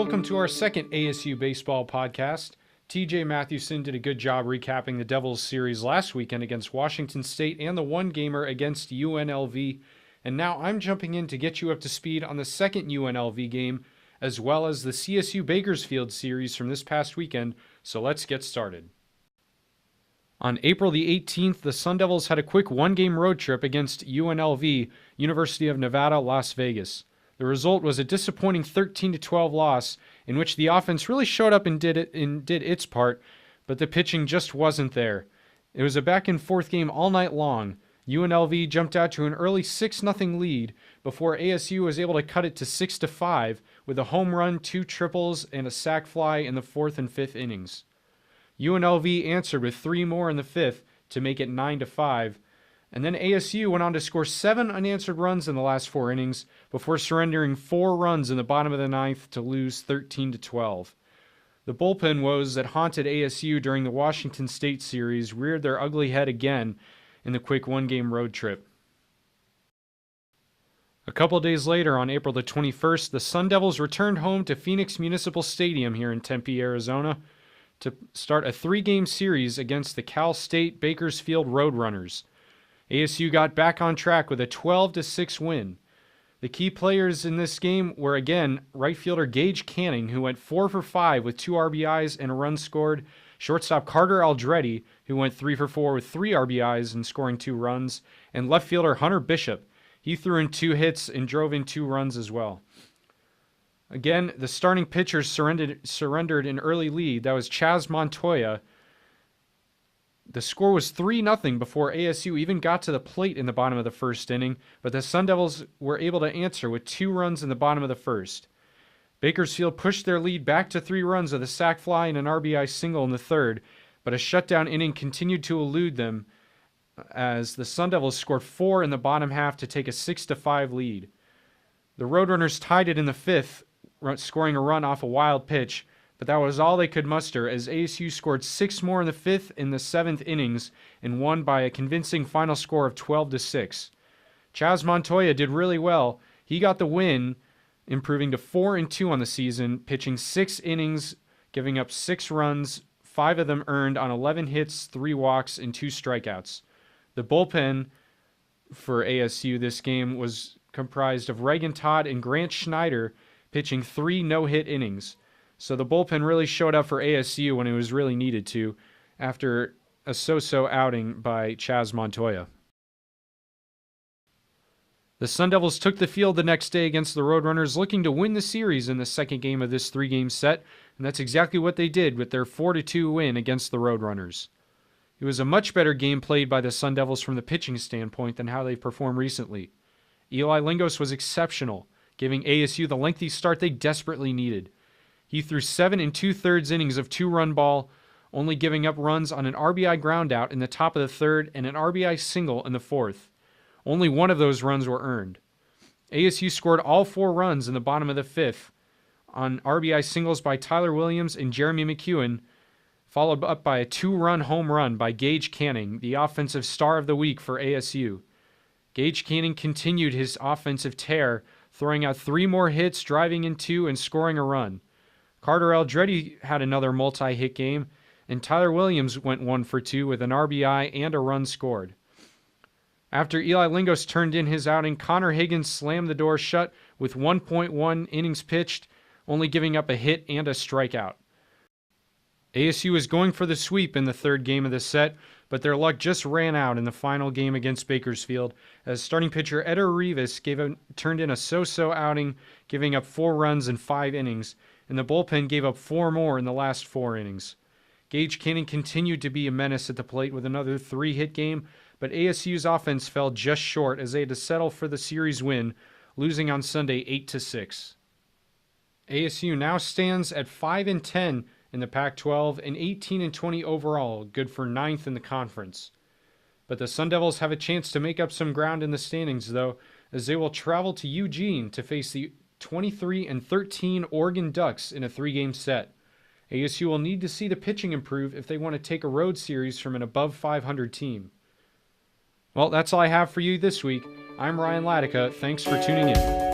welcome to our second ASU baseball podcast. TJ Mathewson did a good job recapping the Devils series last weekend against Washington State and the one-gamer against UNLV. And now I'm jumping in to get you up to speed on the second UNLV game, as well as the CSU Bakersfield series from this past weekend, so let's get started. On April the 18th, the Sun Devils had a quick one-game road trip against UNLV, University of Nevada, Las Vegas. The result was a disappointing 13-12 loss, in which the offense really showed up and did its part, but the pitching just wasn't there. It was a back-and-forth game all night long. UNLV jumped out to an early 6-0 lead before ASU was able to cut it to 6-5 with a home run, 2 triples, and a sac fly in the 4th and 5th innings. UNLV answered with 3 more in the 5th to make it 9-5, and then ASU went on to score 7 unanswered runs in the last 4 innings before surrendering 4 runs in the bottom of the 9th to lose 13-12. The bullpen woes that haunted ASU during the Washington State series reared their ugly head again in the quick one-game road trip. A couple days later, on April the 21st, the Sun Devils returned home to Phoenix Municipal Stadium here in Tempe, Arizona, to start a 3-game series against the Cal State Bakersfield Roadrunners. ASU got back on track with a 12-6 win. The key players in this game were again right fielder Gage Canning, who went 4 for 5 with 2 RBIs and a run scored, shortstop Carter Aldretti, who went 3 for 4 with 3 RBIs and scoring 2 runs, and left fielder Hunter Bishop. He threw in 2 hits and drove in 2 runs as well. Again, the starting pitchers surrendered an early lead. That was Chaz Montoya. The score was 3-0 before ASU even got to the plate in the bottom of the first inning, but the Sun Devils were able to answer with 2 runs in the bottom of the first. Bakersfield pushed their lead back to 3 runs with a sac fly and an RBI single in the third, but a shutdown inning continued to elude them as the Sun Devils scored 4 in the bottom half to take a 6-5 lead. The Roadrunners tied it in the 5th, scoring a run off a wild pitch, but that was all they could muster as ASU scored 6 more in the 5th and the 7th innings and won by a convincing final score of 12-6. Chaz Montoya did really well. He got the win, improving to 4-2 on the season, pitching 6 innings, giving up 6 runs, 5 of them earned on 11 hits, 3 walks, and 2 strikeouts. The bullpen for ASU this game was comprised of Reagan Todd and Grant Schneider, pitching 3 no-hit innings. So the bullpen really showed up for ASU when it was really needed to, after a so-so outing by Chaz Montoya. The Sun Devils took the field the next day against the Roadrunners, looking to win the series in the second game of this 3-game set, and that's exactly what they did with their 4-2 win against the Roadrunners. It was a much better game played by the Sun Devils from the pitching standpoint than how they've performed recently. Eli Lingos was exceptional, giving ASU the lengthy start they desperately needed. He threw 7 2/3 innings of 2-run ball, only giving up runs on an RBI groundout in the top of the 3rd and an RBI single in the 4th. Only one of those runs were earned. ASU scored all 4 runs in the bottom of the 5th on RBI singles by Tyler Williams and Jeremy McEwen, followed up by a 2-run home run by Gage Canning, the offensive star of the week for ASU. Gage Canning continued his offensive tear, throwing out 3 more hits, driving in 2, and scoring a run. Carter Aldretti had another multi-hit game, and Tyler Williams went 1 for 2 with an RBI and a run scored. After Eli Lingos turned in his outing, Connor Higgins slammed the door shut with 1.1 innings pitched, only giving up a hit and a strikeout. ASU was going for the sweep in the 3rd game of the set, but their luck just ran out in the final game against Bakersfield, as starting pitcher Eder Rivas turned in a so-so outing, giving up 4 runs in 5 innings, and the bullpen gave up 4 more in the last 4 innings. Gage Canning continued to be a menace at the plate with another 3-hit game, but ASU's offense fell just short as they had to settle for the series win, losing on Sunday 8-6. ASU now stands at 5-10 in the Pac-12 and 18-20 overall, good for 9th in the conference. But the Sun Devils have a chance to make up some ground in the standings, though, as they will travel to Eugene to face the 23-13 Oregon Ducks in a 3-game set. ASU will need to see the pitching improve if they want to take a road series from an above 500 team. Well, that's all I have for you this week. I'm Ryan Latica. Thanks for tuning in.